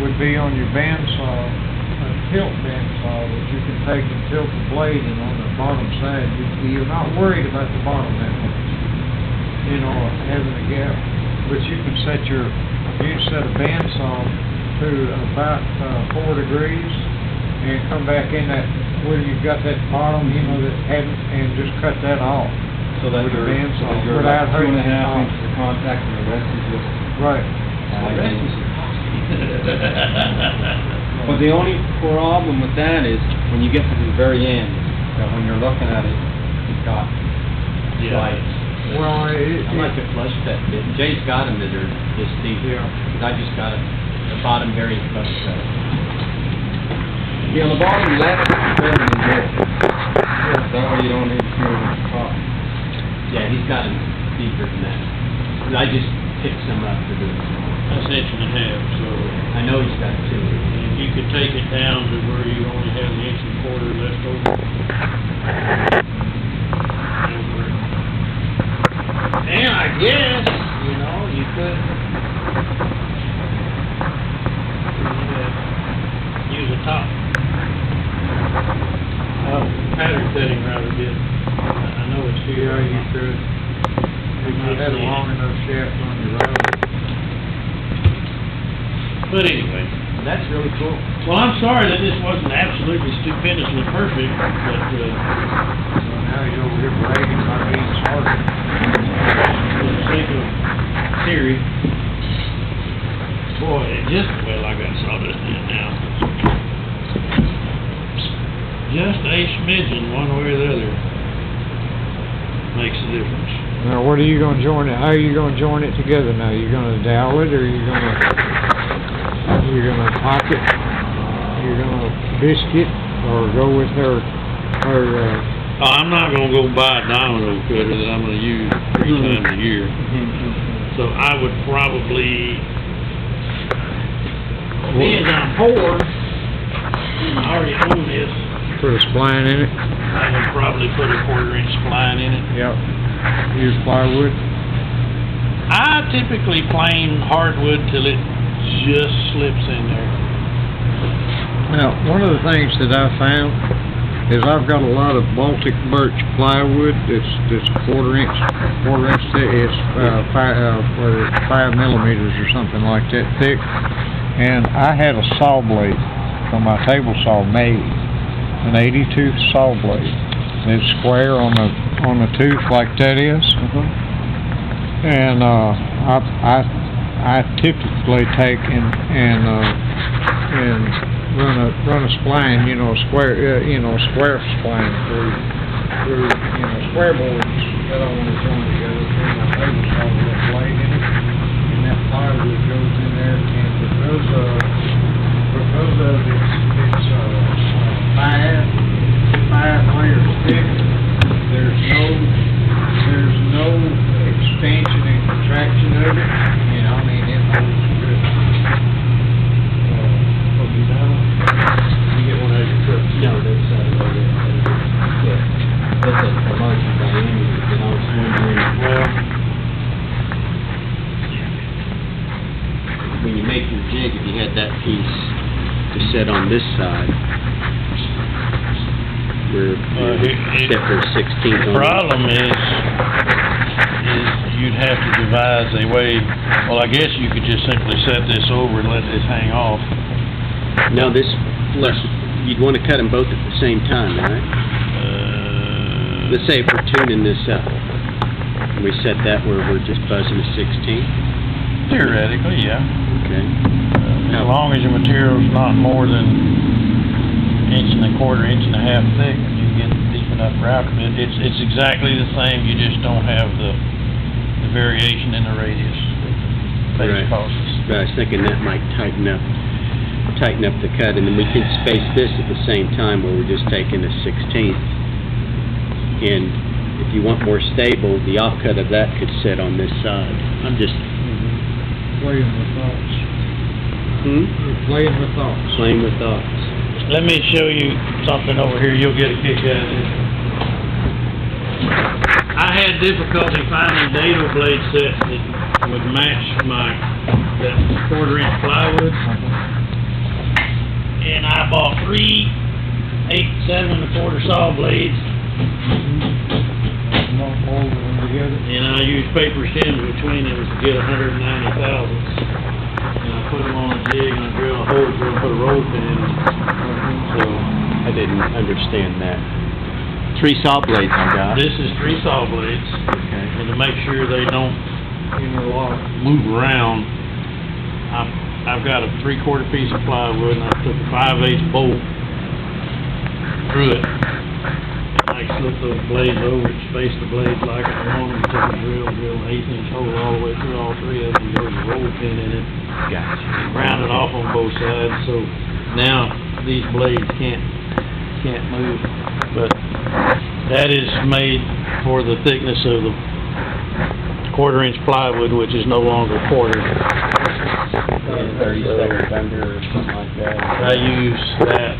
would be on your bandsaw, a tilt bandsaw that you can take and tilt the blade, and on the bottom side, you're not worried about the bottom that much, you know, having a gap. But you can set a bandsaw to about 4 degrees and come back in that, where you've got that bottom, you know, that hadn't, and just cut that off. So that with your the bandsaw without without hurting 2.5 the top. inches of contact and the rest is just... Right. But the only problem with that is when you get to the very end, that when you're looking at it, it's got slides. Well, I'd like to flush that bit. Jay's got them that are this deep. Yeah. Because I just got the bottom very flush cut. Yeah, on the bottom left is better than this. That way you don't need to screw it at the top. Yeah, he's got them deeper than that. 'Cause I just picked some up for doing it. That's 1.5 inches, so I know he's got two. if you could take it down to where you only have 1.25 inches left over. And I guess, you know, you could use a top. Pattern cutting rather good. I know it's here. yeah, you could. If you had a long enough shaft on your router. But anyway, That's really cool. well, I'm sorry that this wasn't absolutely stupendously perfect, but, So now he's over here bragging about being smarter. for the sake of theory, boy, it just, well, I got sawdust in it now. Just a smidgen, one way or the other, makes a difference. Now, what are you gonna join it? How are you gonna join it together now? You gonna dowel it, or you're gonna pop it? You're gonna biscuit, or go with her? I'm not gonna go buy a domino cutter that I'm gonna use 3 times a year. So I would probably, being I'm poor, and I already own this, Put a spline in it. I would probably put a 1/4 inch spline in it. Yep. Use plywood. I typically plane hardwood till it just slips in there. Now, one of the things that I found is I've got a lot of Baltic birch plywood that's a 1/4 inch thick. It's 5 millimeters or something like that thick. And I had a saw blade from my table saw made, an 80-tooth saw blade. And it's square on the tooth like that is. And I typically take and run a spline, you know, square spline through square boards that I want to join together through my table saw with that blade in it, and that plywood goes in there, and because of it's 5 layers thick, there's no expansion and contraction of it, and I mean it holds good. What you done? You get one out of your truck. No, that's yeah. That's a larger diameter than I was wondering. Well, When you make your jig, if you had that piece to set on this side, where set for 16th the on problem is you'd have to devise a way, well, I guess you could just simply set this over and let this hang off. No, you'd want to cut them both at the same time, right? Let's say if we're tuning this up, and we set that where we're just buzzing a 16th. Theoretically, yeah. Okay. As long as your material's not more than 1.25 inches, 1.5 thick, you can get deep enough route. It's exactly the same, you just don't have the variation in the radius that the base causes. But I was thinking that might tighten up the cut, and then we can space this at the same time where we're just taking a 16th. And if you want more stable, the offcut of that could sit on this side. I'm just Playing with thoughts. You're playing with thoughts. playing with thoughts. Let me show you something over here, you'll get a kick out of this. I had difficulty finding dado blade sets that would match that 1/4 inch plywood. and I bought 3 8 7 1/4 saw blades, Not mold them together. and I used paper shims between them to get 190 thousandths. And I put them on a jig and I drilled a hole through and put a roll pin in them. So, I didn't understand that. 3 saw blades I got. this is 3 saw blades, Okay. and to make sure they don't Interlock. move around, I've got a 3/4 piece of plywood, and I took a 5/8 bolt through it. I slipped those blades over it, spaced the blades like I want them, took a drilled an 1/8" hole all the way through all 3 of them, there was a roll pin in it, Gotcha. rounded off on both sides, so now these blades can't move. But that is made for the thickness of the 1/4" plywood, which is no longer 1/4. 30 seconds under or something like that. I use that